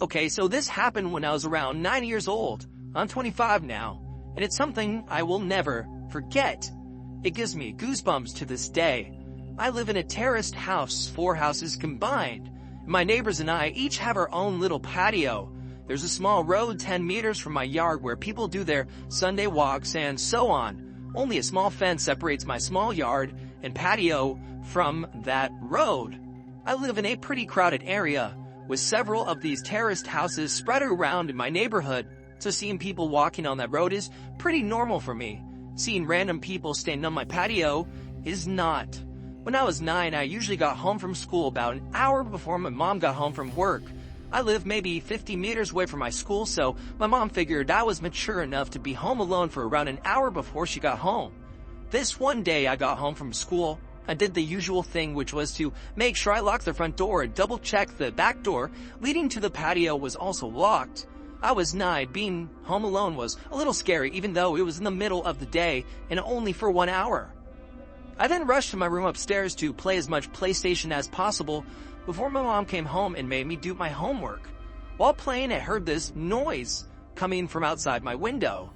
Okay, so this happened when I was around 9 years old. I'm 25 now, and it's something I will never forget. It gives me goosebumps to this day. I live in a terraced house, 4 houses combined. My neighbors and I each have our own little patio. There's a small road 10 meters from my yard where people do their Sunday walks and so on. Only a small fence separates my small yard and patio from that road. I live in a pretty crowded area, with several of these terraced houses spread around in my neighborhood, so seeing people walking on that road is pretty normal for me. Seeing random people standing on my patio is not. When I was 9, I usually got home from school about an hour before my mom got home from work. I live maybe 50 meters away from my school, so my mom figured I was mature enough to be home alone for around an hour before she got home. This one day I got home from school. I did the usual thing, which was to make sure I locked the front door and double-check the back door leading to the patio was also locked. I was 9. Being home alone was a little scary, even though it was in the middle of the day and only for 1 hour. I then rushed to my room upstairs to play as much PlayStation as possible before my mom came home and made me do my homework. While playing, I heard this noise coming from outside my window.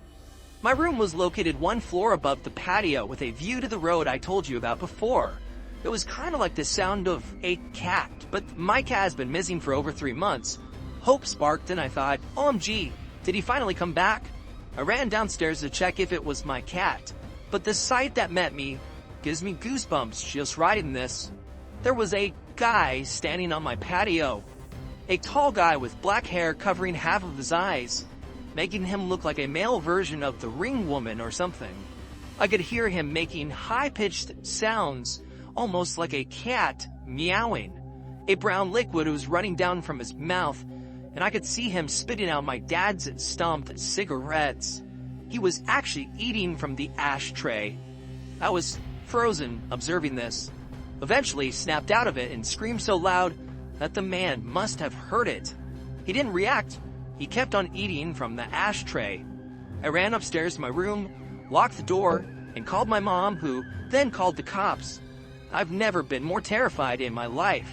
My room was located 1 floor above the patio with a view to the road I told you about before. It was kind of like the sound of a cat, but my cat has been missing for over 3 months. Hope sparked and I thought, OMG, did he finally come back? I ran downstairs to check if it was my cat, but the sight that met me gives me goosebumps just writing this. There was a guy standing on my patio. A tall guy with black hair covering half of his eyes, making him look like a male version of the Ring Woman or something. I could hear him making high-pitched sounds, almost like a cat meowing. A brown liquid was running down from his mouth, and I could see him spitting out my dad's stomped cigarettes. He was actually eating from the ashtray. I was frozen observing this. Eventually snapped out of it and screamed so loud that the man must have heard it. He didn't react. He kept on eating from the ashtray. I ran upstairs to my room, locked the door, and called my mom, who then called the cops. I've never been more terrified in my life.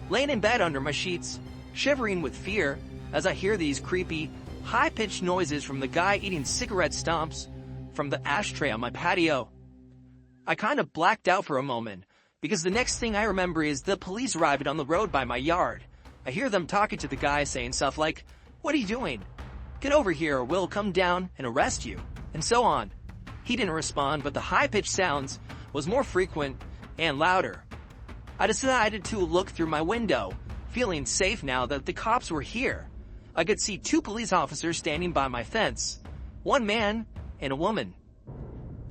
Laying in bed under my sheets, shivering with fear as I hear these creepy, high-pitched noises from the guy eating cigarette stumps from the ashtray on my patio. I kind of blacked out for a moment, because the next thing I remember is the police arriving on the road by my yard. I hear them talking to the guy saying stuff like, "What are you doing? Get over here or we'll come down and arrest you," and so on. He didn't respond, but the high-pitched sounds was more frequent and louder. I decided to look through my window, feeling safe now that the cops were here. I could see 2 police officers standing by my fence, 1 man and a woman.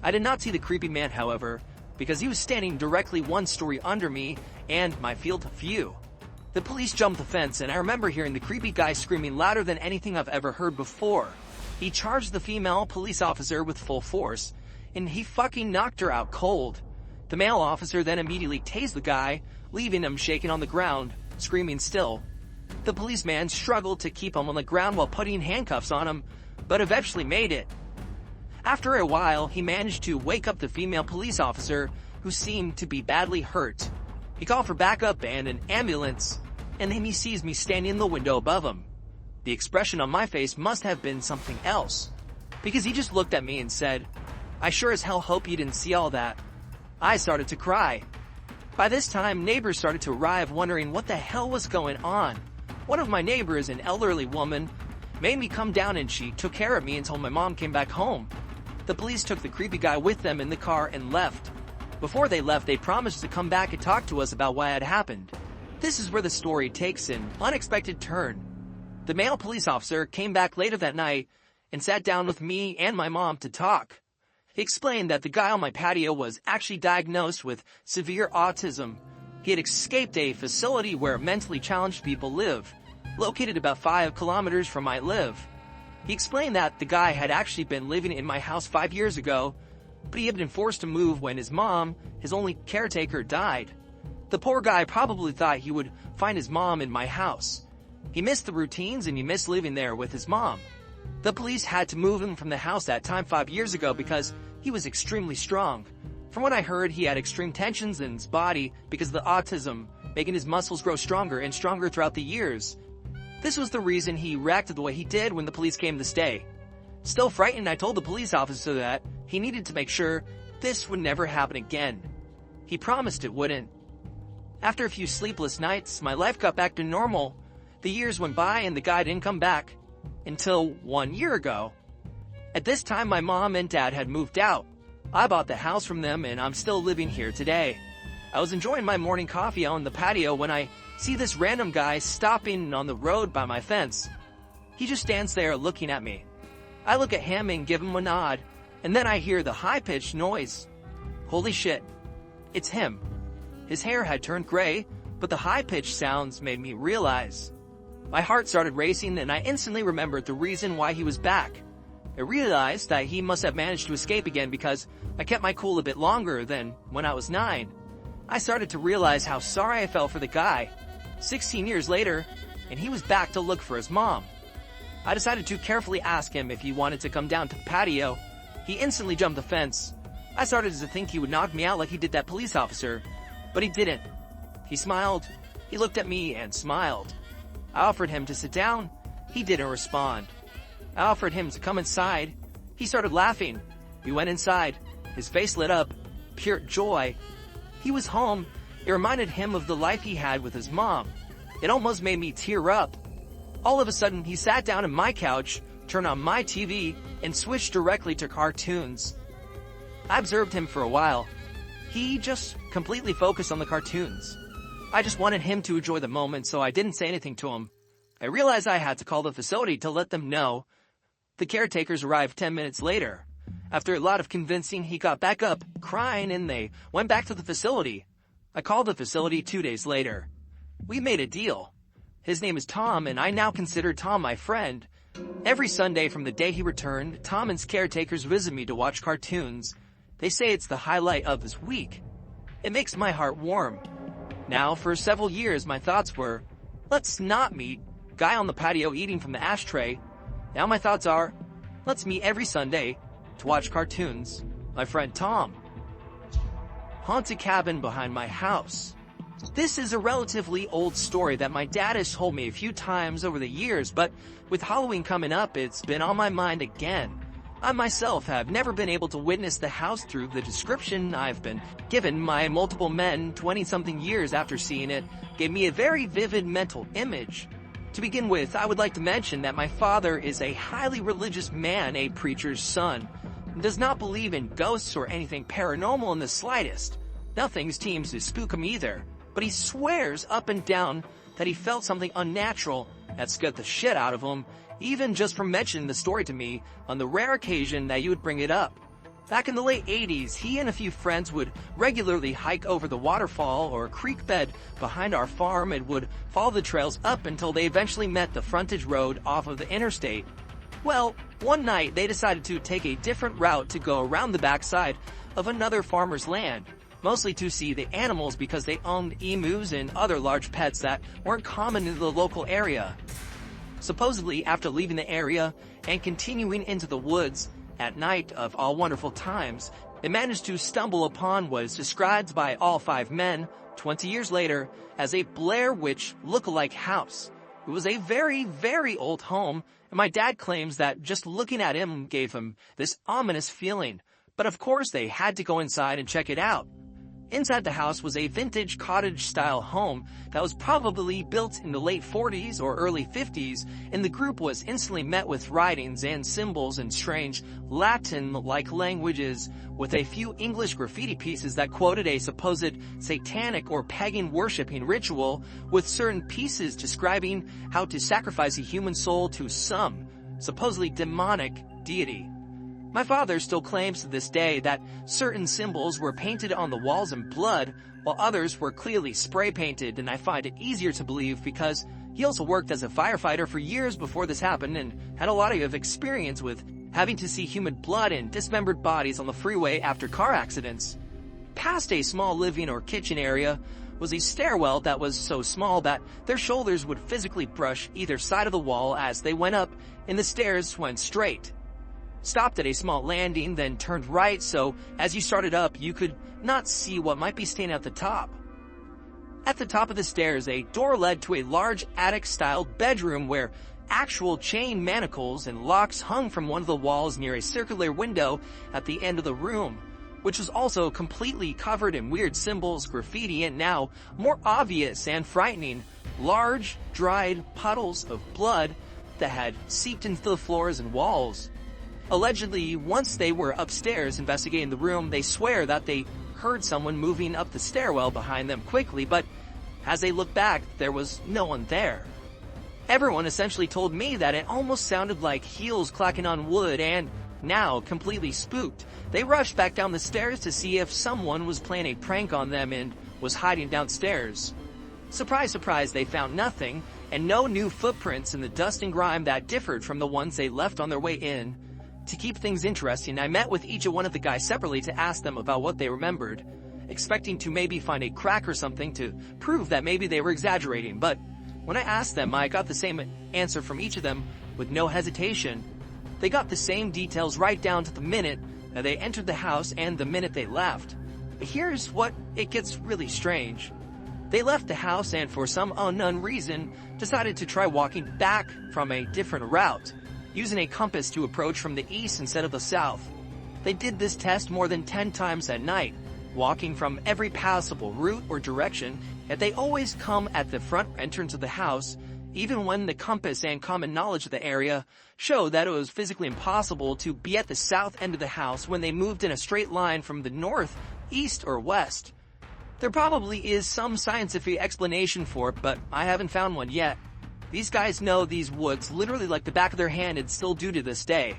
I did not see the creepy man, however, because he was standing directly 1 story under me and my field of view. The police jumped the fence, and I remember hearing the creepy guy screaming louder than anything I've ever heard before. He charged the female police officer with full force, and he fucking knocked her out cold. The male officer then immediately tased the guy, leaving him shaking on the ground, screaming still. The policeman struggled to keep him on the ground while putting handcuffs on him, but eventually made it. After a while, he managed to wake up the female police officer, who seemed to be badly hurt. He called for backup and an ambulance, and then he sees me standing in the window above him. The expression on my face must have been something else, because he just looked at me and said, "I sure as hell hope you didn't see all that." I started to cry. By this time, neighbors started to arrive, wondering what the hell was going on. One of my neighbors, an elderly woman, made me come down, and she took care of me until my mom came back home. The police took the creepy guy with them in the car and left. Before they left, they promised to come back and talk to us about what had happened. This is where the story takes an unexpected turn. The male police officer came back later that night and sat down with me and my mom to talk. He explained that the guy on my patio was actually diagnosed with severe autism. He had escaped a facility where mentally challenged people live, located about 5 kilometers from my live. He explained that the guy had actually been living in my house 5 years ago, but he had been forced to move when his mom, his only caretaker, died. The poor guy probably thought he would find his mom in my house. He missed the routines and he missed living there with his mom. The police had to move him from the house that time 5 years ago because he was extremely strong. From what I heard, he had extreme tensions in his body because of the autism, making his muscles grow stronger and stronger throughout the years. This was the reason he reacted the way he did when the police came to stay. Still frightened, I told the police officer that he needed to make sure this would never happen again. He promised it wouldn't. After a few sleepless nights, my life got back to normal. The years went by and the guy didn't come back. Until 1 year ago. At this time, my mom and dad had moved out. I bought the house from them and I'm still living here today. I was enjoying my morning coffee on the patio when I see this random guy stopping on the road by my fence. He just stands there looking at me. I look at him and give him a nod, and then I hear the high-pitched noise. Holy shit, it's him. His hair had turned gray, but the high-pitched sounds made me realize. My heart started racing and I instantly remembered the reason why he was back. I realized that he must have managed to escape again because I kept my cool a bit longer than when I was 9. I started to realize how sorry I felt for the guy. 16 years later, and he was back to look for his mom. I decided to carefully ask him if he wanted to come down to the patio. He instantly jumped the fence. I started to think he would knock me out like he did that police officer, but he didn't. He smiled. He looked at me and smiled. I offered him to sit down. He didn't respond. I offered him to come inside. He started laughing. We went inside. His face lit up. Pure joy. He was home. It reminded him of the life he had with his mom. It almost made me tear up. All of a sudden, he sat down on my couch, turned on my TV, and switched directly to cartoons. I observed him for a while. He just completely focused on the cartoons. I just wanted him to enjoy the moment, so I didn't say anything to him. I realized I had to call the facility to let them know. The caretakers arrived 10 minutes later. After a lot of convincing, he got back up, crying, and they went back to the facility. I called the facility 2 days later. We made a deal. His name is Tom, and I now consider Tom my friend. Every Sunday from the day he returned, Tom and his caretakers visit me to watch cartoons. They say it's the highlight of his week. It makes my heart warm. Now, for several years, my thoughts were, let's not meet, guy on the patio eating from the ashtray. Now my thoughts are, let's meet every Sunday to watch cartoons. My friend Tom. Haunted cabin behind my house. This is a relatively old story that my dad has told me a few times over the years, but with Halloween coming up, it's been on my mind again. I myself have never been able to witness the house through the description I've been given. My multiple men, 20-something years after seeing it, gave me a very vivid mental image. To begin with, I would like to mention that my father is a highly religious man, a preacher's son, and does not believe in ghosts or anything paranormal in the slightest. Nothing seems to spook him either, but he swears up and down that he felt something unnatural that scared the shit out of him, even just from mentioning the story to me on the rare occasion that you would bring it up. Back in the late 80s, he and a few friends would regularly hike over the waterfall or creek bed behind our farm and would follow the trails up until they eventually met the frontage road off of the interstate. Well, one night they decided to take a different route to go around the backside of another farmer's land, mostly to see the animals because they owned emus and other large pets that weren't common in the local area. Supposedly, after leaving the area and continuing into the woods at night of all wonderful times, they managed to stumble upon what is described by all 5 men 20 years later as a Blair Witch look-alike house. It was a very, very old home, and my dad claims that just looking at him gave him this ominous feeling. But of course they had to go inside and check it out. Inside the house was a vintage cottage-style home that was probably built in the late 40s or early 50s, and the group was instantly met with writings and symbols in strange Latin-like languages, with a few English graffiti pieces that quoted a supposed satanic or pagan worshipping ritual, with certain pieces describing how to sacrifice a human soul to some supposedly demonic deity. My father still claims to this day that certain symbols were painted on the walls in blood, while others were clearly spray painted, and I find it easier to believe because he also worked as a firefighter for years before this happened and had a lot of experience with having to see human blood and dismembered bodies on the freeway after car accidents. Past a small living or kitchen area was a stairwell that was so small that their shoulders would physically brush either side of the wall as they went up, and the stairs went straight. Stopped at a small landing, then turned right, so as you started up, you could not see what might be standing at the top. At the top of the stairs, a door led to a large attic-style bedroom where actual chain manacles and locks hung from one of the walls near a circular window at the end of the room, which was also completely covered in weird symbols, graffiti, and now, more obvious and frightening, large, dried puddles of blood that had seeped into the floors and walls. Allegedly, once they were upstairs investigating the room, they swear that they heard someone moving up the stairwell behind them quickly, but as they looked back, there was no one there. Everyone essentially told me that it almost sounded like heels clacking on wood, and now, completely spooked, they rushed back down the stairs to see if someone was playing a prank on them and was hiding downstairs. Surprise, surprise, they found nothing, and no new footprints in the dust and grime that differed from the ones they left on their way in. To keep things interesting, I met with each one of the guys separately to ask them about what they remembered, expecting to maybe find a crack or something to prove that maybe they were exaggerating, but when I asked them, I got the same answer from each of them with no hesitation. They got the same details right down to the minute that they entered the house and the minute they left. But here's what it gets really strange. They left the house and for some unknown reason decided to try walking back from a different route, using a compass to approach from the east instead of the south. They did this test more than 10 times at night, walking from every possible route or direction, yet they always come at the front entrance of the house, even when the compass and common knowledge of the area showed that it was physically impossible to be at the south end of the house when they moved in a straight line from the north, east, or west. There probably is some scientific explanation for it, but I haven't found one yet. These guys know these woods literally like the back of their hand and still do to this day.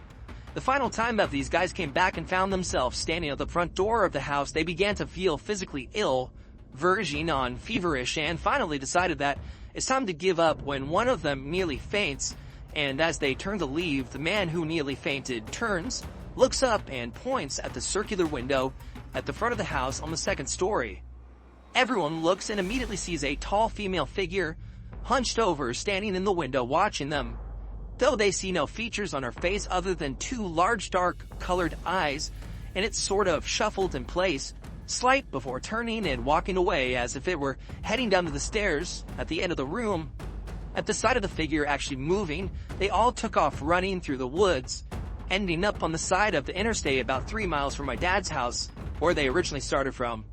The final time that these guys came back and found themselves standing at the front door of the house, they began to feel physically ill, verging on feverish, and finally decided that it's time to give up when one of them nearly faints, and as they turn to leave, the man who nearly fainted turns, looks up, and points at the circular window at the front of the house on the second story. Everyone looks and immediately sees a tall female figure, hunched over, standing in the window watching them. Though they see no features on her face other than two large dark-colored eyes, and it's sort of shuffled in place, slight before turning and walking away as if it were heading down to the stairs at the end of the room. At the sight of the figure actually moving, they all took off running through the woods, ending up on the side of the interstate about 3 miles from my dad's house, where they originally started from.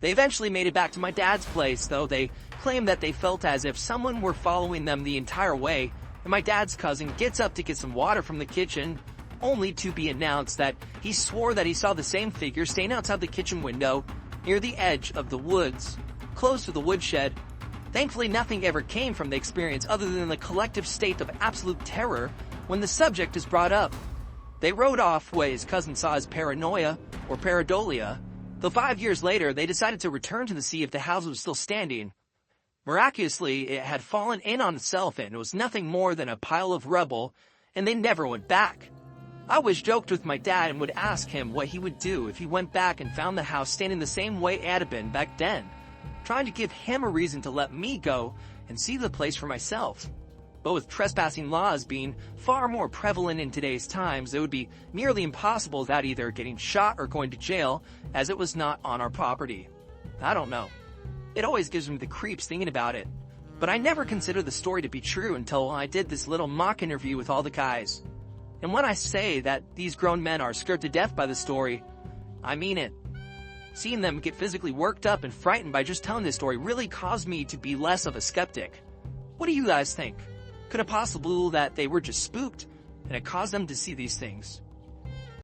They eventually made it back to my dad's place, though they claimed that they felt as if someone were following them the entire way, and my dad's cousin gets up to get some water from the kitchen, only to be announced that he swore that he saw the same figure staying outside the kitchen window near the edge of the woods, close to the woodshed. Thankfully, nothing ever came from the experience other than the collective state of absolute terror when the subject is brought up. They wrote off what his cousin saw as paranoia or pareidolia, though 5 years later they decided to return to see if the house was still standing. Miraculously, it had fallen in on itself and it was nothing more than a pile of rubble, and they never went back. I always joked with my dad and would ask him what he would do if he went back and found the house standing the same way it had been back then, trying to give him a reason to let me go and see the place for myself. But with trespassing laws being far more prevalent in today's times, it would be nearly impossible without either getting shot or going to jail, as it was not on our property. I don't know. It always gives me the creeps thinking about it. But I never considered the story to be true until I did this little mock interview with all the guys. And when I say that these grown men are scared to death by the story, I mean it. Seeing them get physically worked up and frightened by just telling this story really caused me to be less of a skeptic. What do you guys think? Could it possibly be that they were just spooked and it caused them to see these things?